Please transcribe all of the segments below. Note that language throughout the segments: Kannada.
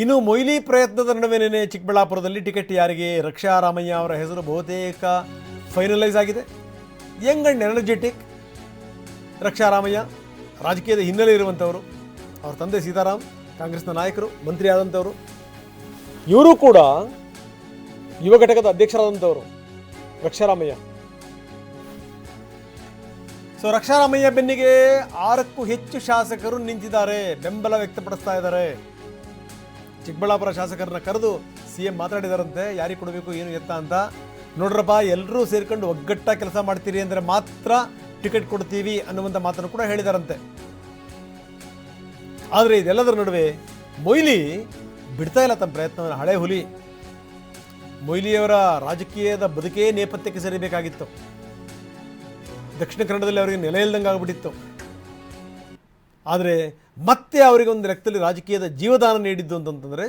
ಇನ್ನು ಮೊಯ್ಲಿ ಪ್ರಯತ್ನದ ನಡುವೆನೇ ಚಿಕ್ಕಬಳ್ಳಾಪುರದಲ್ಲಿ ಟಿಕೆಟ್ ಯಾರಿಗೆ? ರಕ್ಷಾ ರಾಮಯ್ಯ ಅವರ ಹೆಸರು ಬಹುತೇಕ ಫೈನಲೈಸ್ ಆಗಿದೆ. ಯಂಗ್ ಅಂಡ್ ಎನರ್ಜೆಟಿಕ್ ರಕ್ಷಾ ರಾಮಯ್ಯ, ರಾಜಕೀಯದ ಹಿನ್ನೆಲೆ ಇರುವಂಥವರು. ಅವ್ರ ತಂದೆ ಸೀತಾರಾಮ್ ಕಾಂಗ್ರೆಸ್ನ ನಾಯಕರು, ಮಂತ್ರಿ ಆದಂಥವರು. ಇವರು ಕೂಡ ಯುವ ಘಟಕದ ಅಧ್ಯಕ್ಷರಾದಂಥವರು ರಕ್ಷಾರಾಮಯ್ಯ. ಸೊ ರಕ್ಷಾರಾಮಯ್ಯ ಬೆನ್ನಿಗೆ 6ಕ್ಕೂ ಹೆಚ್ಚು ಶಾಸಕರು ನಿಂತಿದ್ದಾರೆ, ಬೆಂಬಲ ವ್ಯಕ್ತಪಡಿಸ್ತಾ ಇದ್ದಾರೆ. ಚಿಕ್ಕಬಳ್ಳಾಪುರ ಶಾಸಕರನ್ನ ಕರೆದು CM ಮಾತಾಡಿದಾರಂತೆ, ಯಾರಿಗೆ ಕೊಡಬೇಕು ಏನು ಎತ್ತ ಅಂತ. ನೋಡ್ರಪ್ಪ, ಎಲ್ಲರೂ ಸೇರ್ಕೊಂಡು ಒಗ್ಗಟ್ಟಾಗಿ ಕೆಲಸ ಮಾಡ್ತೀರಿ ಅಂದರೆ ಮಾತ್ರ ಟಿಕೆಟ್ ಕೊಡ್ತೀವಿ ಅನ್ನುವಂಥ ಮಾತನ್ನು ಕೂಡ ಹೇಳಿದಾರಂತೆ. ಆದರೆ ಇದೆಲ್ಲದರ ನಡುವೆ ಮೊಯ್ಲಿ ಬಿಡ್ತಾ ಇಲ್ಲ ತಮ್ಮ ಪ್ರಯತ್ನವನ್ನು. ಹಳೆ ಹುಲಿ ಮೊಯ್ಲಿಯವರ ರಾಜಕೀಯದ ಬದುಕೇ ನೇಪಥ್ಯಕ್ಕೆ ಸರಿಬೇಕಾಗಿತ್ತು. ದಕ್ಷಿಣ ಕನ್ನಡದಲ್ಲಿ ಅವರಿಗೆ ನೆಲೆ ಇಲ್ದಂಗೆ ಆಗ್ಬಿಟ್ಟಿತ್ತು. ಆದರೆ ಮತ್ತೆ ಅವರಿಗೆ ಒಂದು ಲೆಕ್ಕದಲ್ಲಿ ರಾಜಕೀಯದ ಜೀವದಾನ ನೀಡಿದ್ದು ಅಂತಂತಂದರೆ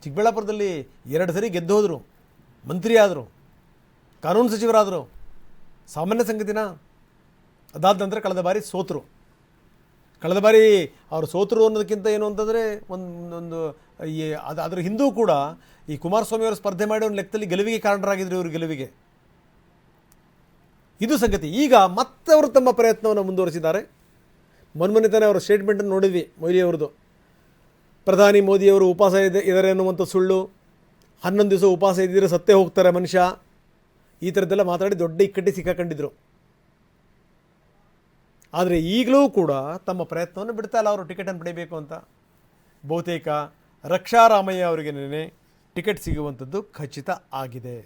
ಚಿಕ್ಕಬಳ್ಳಾಪುರದಲ್ಲಿ 2 ಸರಿ ಗೆದ್ದು ಹೋದರು, ಮಂತ್ರಿ ಆದರು, ಕಾನೂನು ಸಚಿವರಾದರು. ಸಾಮಾನ್ಯ ಸಂಗತಿನ? ಅದಾದ ನಂತರ ಕಳೆದ ಬಾರಿ ಸೋತರು. ಕಳೆದ ಬಾರಿ ಅವರು ಸೋತರು ಅನ್ನೋದಕ್ಕಿಂತ ಏನು ಅಂತಂದರೆ ಅದರ ಹಿಂದೂ ಕೂಡ ಈ ಕುಮಾರಸ್ವಾಮಿ ಅವರು ಸ್ಪರ್ಧೆ ಮಾಡಿ ಒಂದು ಲೆಕ್ಕದಲ್ಲಿ ಗೆಲುವಿಗೆ ಕಾರಣರಾಗಿದ್ದರು, ಇವರು ಗೆಲುವಿಗೆ. ಇದು ಸಂಗತಿ. ಈಗ ಮತ್ತೆ ಅವರು ತಮ್ಮ ಪ್ರಯತ್ನವನ್ನು ಮುಂದುವರಿಸಿದ್ದಾರೆ. ಮೊನ್ನೆ ತಾನೇ ಅವರ ಸ್ಟೇಟ್ಮೆಂಟನ್ನು ನೋಡಿದ್ವಿ ಮೊಯ್ಲಿ ಅವ್ರದ್ದು. ಪ್ರಧಾನಿ ಮೋದಿಯವರು ಉಪವಾಸ ಇದ್ದಾರೆ ಅನ್ನುವಂಥ ಸುಳ್ಳು, 11 ದಿವಸ ಉಪವಾಸ ಇದ್ದಿದ್ರೆ ಸತ್ತೇ ಹೋಗ್ತಾರೆ ಮನುಷ್ಯ, ಈ ಥರದ್ದೆಲ್ಲ ಮಾತಾಡಿ ದೊಡ್ಡ ಇಕ್ಕಟ್ಟಿ ಸಿಕ್ಕಾಕೊಂಡಿದ್ರು. ಆದರೆ ಈಗಲೂ ಕೂಡ ತಮ್ಮ ಪ್ರಯತ್ನವನ್ನು ಬಿಡ್ತಾ ಇಲ್ಲ ಅವರು ಟಿಕೆಟನ್ನು ಪಡೆಯಬೇಕು ಅಂತ. ಬಹುತೇಕ ರಕ್ಷಾ ರಾಮಯ್ಯ ಅವರಿಗೆ ಟಿಕೆಟ್ ಸಿಗುವಂಥದ್ದು ಖಚಿತ ಆಗಿದೆ.